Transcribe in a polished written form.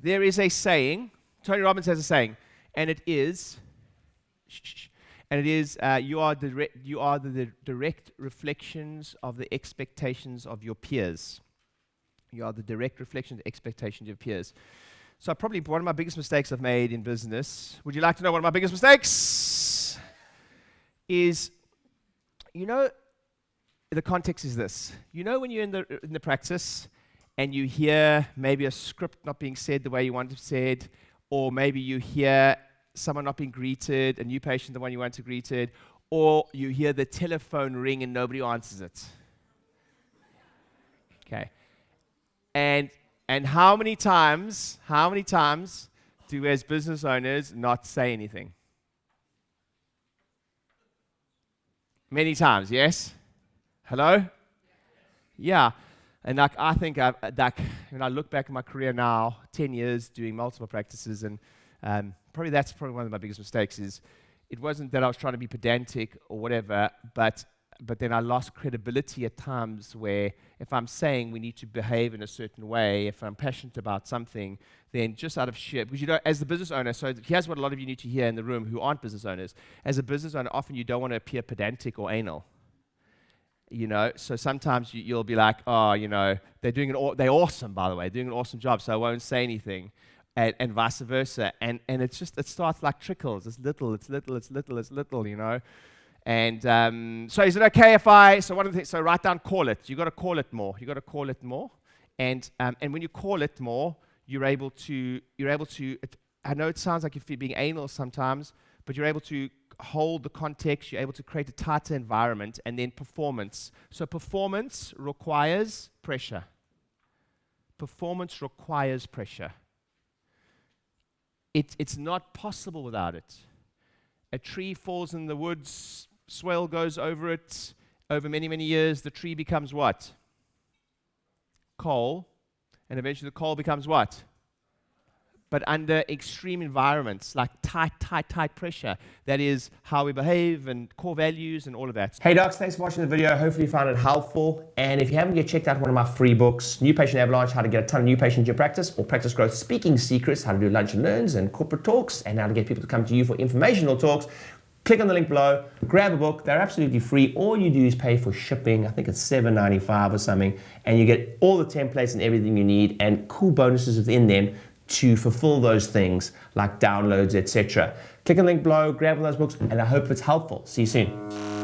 There is a saying, Tony Robbins has a saying, and it is, you are the direct reflections of the expectations of your peers. You are the direct reflection of the expectations of your peers. So probably one of my biggest mistakes I've made in business, would you like to know one of my biggest mistakes? Is, the context is this. When you're in the practice and you hear maybe a script not being said the way you want it said, or maybe you hear someone not being greeted, a new patient the one you want to greeted, or you hear the telephone ring and nobody answers it. Okay. And how many times do we as business owners not say anything? Many times, yes? Hello? Yeah. And I think when I look back at my career now, 10 years doing multiple practices, and that's probably one of my biggest mistakes is it wasn't that I was trying to be pedantic or whatever, but then I lost credibility at times where if I'm saying we need to behave in a certain way, if I'm passionate about something, then just out of sheer, because as the business owner, so here's what a lot of you need to hear in the room who aren't business owners. As a business owner, often you don't want to appear pedantic or anal. So sometimes you'll be like, they're awesome, by the way, doing an awesome job, so I won't say anything, and vice versa. And it starts like trickles. It's little. And so is it okay so one of the things, so write down call it. You got to call it more. And when you call it more, you're able to, I know it sounds like you're being anal sometimes, but you're able to hold the context, you're able to create a tighter environment, and then performance. So performance requires pressure. It's not possible without it. A tree falls in the woods, swell goes over it. Over many, many years, the tree becomes what? Coal. And eventually the coal becomes what? But under extreme environments, like tight pressure. That is how we behave and core values and all of that. Hey docs, thanks for watching the video. Hopefully you found it helpful. And if you haven't yet checked out one of my free books, New Patient Avalanche, how to get a ton of new patients in your practice, or Practice Growth Speaking Secrets, how to do lunch and learns and corporate talks, and how to get people to come to you for informational talks, click on the link below, grab a book. They're absolutely free. All you do is pay for shipping. I think it's $7.95 or something. And you get all the templates and everything you need and cool bonuses within them to fulfill those things like downloads, etc. Click on the link below, grab one of those books, and I hope it's helpful. See you soon.